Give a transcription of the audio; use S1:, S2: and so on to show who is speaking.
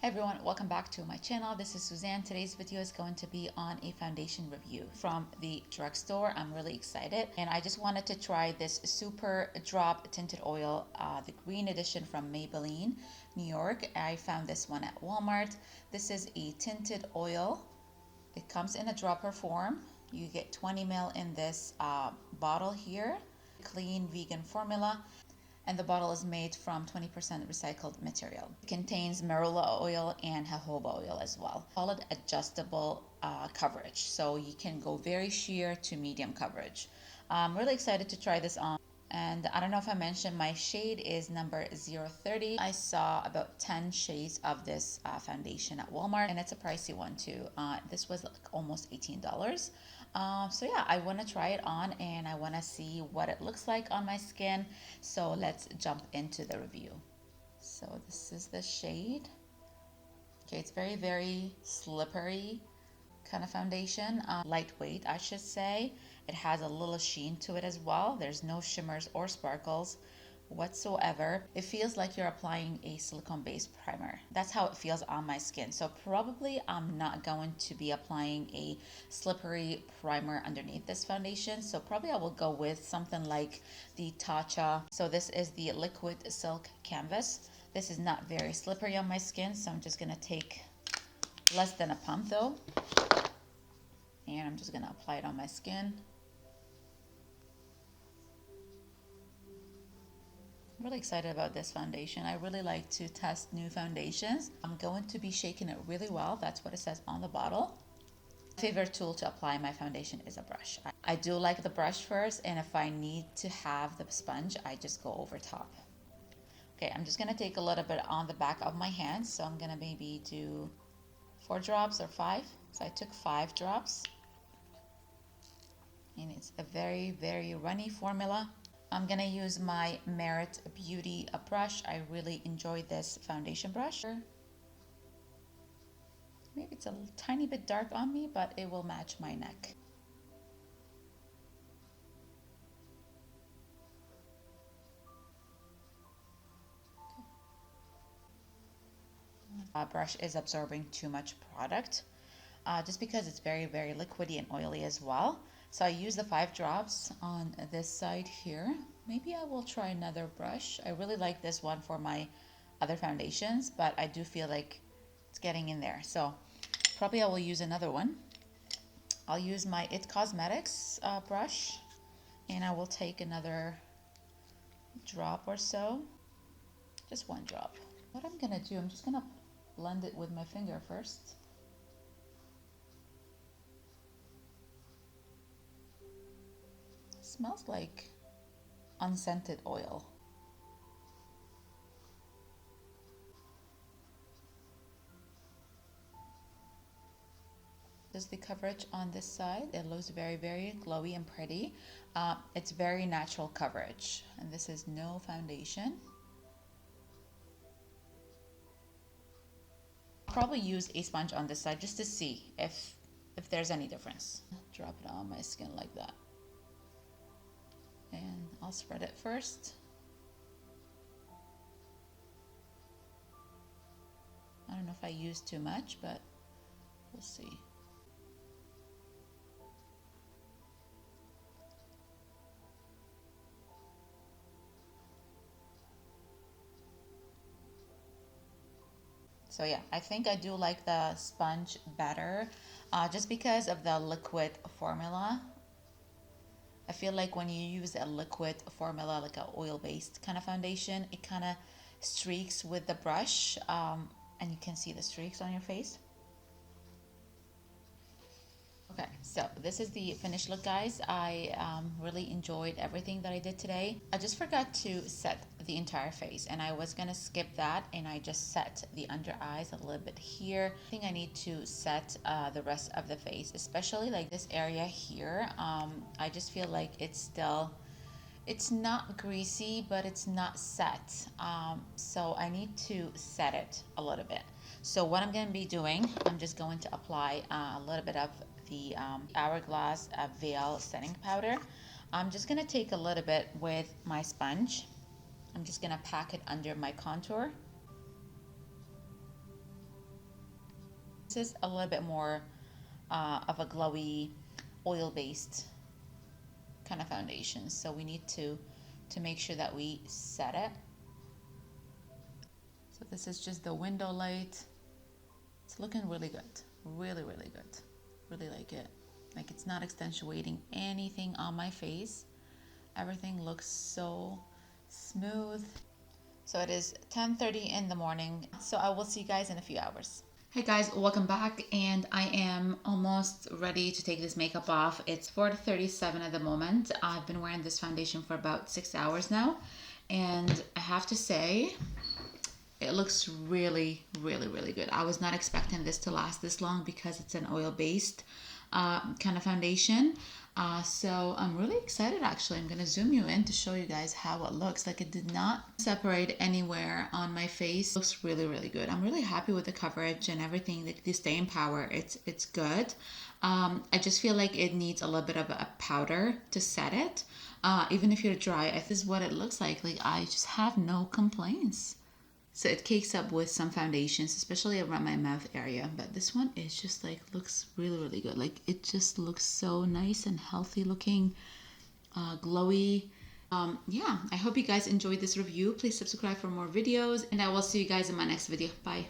S1: Hi everyone, welcome back to my channel. This is Suzanne. Today's video is going to be on a foundation review from the drugstore. I'm really excited and I just wanted to try this Super Drop Tinted Oil, the green edition from Maybelline, New York. I found this one at Walmart. This is a tinted oil. It comes in a dropper form. You get 20 ml in this bottle here. Clean vegan formula. And the bottle is made from 20% recycled material. It contains marula oil and jojoba oil as well. Solid adjustable coverage, so you can go very sheer to medium coverage. I'm really excited to try this on. And I don't know if I mentioned, my shade is number 030. I saw about 10 shades of this foundation at Walmart, and it's a pricey one too. This was like almost $18. So yeah, I want to try it on and I want to see what it looks like on my skin. So let's jump into the review. So this is the shade. Okay, it's very, very slippery kind of foundation, lightweight I should say. It has a little sheen to it as well. There's no shimmers or sparkles whatsoever. It feels like you're applying a silicone based primer. That's how it feels on my skin. So probably I'm not going to be applying a slippery primer underneath this foundation. So probably I will go with something like the Tatcha. So this is the liquid silk canvas. This is not very slippery on my skin, so I'm just gonna take less than a pump though, and I'm just gonna apply it on my skin. I'm really excited about this foundation. I really like to test new foundations. I'm going to be shaking it really well. That's what it says on the bottle. My favorite tool to apply my foundation is a brush. I do like the brush first, and if I need to have the sponge, I just go over top. Okay, I'm just gonna take a little bit on the back of my hands. So I'm gonna maybe do 4 drops or 5. So I took 5 drops. And it's a very, very runny formula. I'm gonna use my Merit Beauty brush. I really enjoy this foundation brush. Maybe it's a tiny bit dark on me, but it will match my neck. Brush is absorbing too much product just because it's very, very liquidy and oily as well. So I use the 5 drops on this side here. Maybe I will try another brush. I really like this one for my other foundations, but I do feel like it's getting in there. So probably I will use another one. I'll use my It Cosmetics brush, and I will take another drop or so. Just 1 drop. What I'm gonna do, I'm just gonna blend it with my finger first. Smells like unscented oil. This is the coverage on this side. It looks very, very glowy and pretty. It's very natural coverage, and this is no foundation. I'll probably use a sponge on this side just to see if there's any difference. Drop it on my skin like that. And I'll spread it first. I don't know if I used too much, but we'll see. So yeah, I think I do like the sponge better just because of the liquid formula. I feel like when you use a liquid formula, like an oil-based kind of foundation, it kind of streaks with the brush, and you can see the streaks on your face. Okay, so this is the finished look, guys. I really enjoyed everything that I did today. I just forgot to set the entire face, and I was gonna skip that, and I just set the under eyes a little bit here. I think I need to set the rest of the face, especially like this area here. I just feel like it's not greasy, but it's not set. So I need to set it a little bit. So what I'm going to be doing, I'm just going to apply a little bit of the Hourglass Veil setting powder. I'm just going to take a little bit with my sponge. I'm just going to pack it under my contour. This is a little bit more of a glowy, oil-based kind of foundation. So we need to make sure that we set it. So this is just the window light. It's looking really good. Really, really good. Really like it. Like, it's not accentuating anything on my face. Everything looks so smooth. So it is 10:30 in the morning. So I will see you guys in a few hours. Hey guys, welcome back, and I am almost ready to take this makeup off. It's 4:37 at the moment. I've been wearing this foundation for about 6 hours now, and I have to say, it looks really, really, really good. I was not expecting this to last this long because it's an oil-based kind of foundation. So I'm really excited actually. I'm gonna zoom you in to show you guys how it looks. Like, it did not separate anywhere on my face. It looks really, really good. I'm really happy with the coverage and everything. The staying power, it's good. I just feel like it needs a little bit of a powder to set it. Even if you're dry, this is what it looks like. Like, I just have no complaints. So it cakes up with some foundations, especially around my mouth area. But this one is just like, looks really, really good. Like, it just looks so nice and healthy looking, glowy. Yeah, I hope you guys enjoyed this review. Please subscribe for more videos, and I will see you guys in my next video. Bye.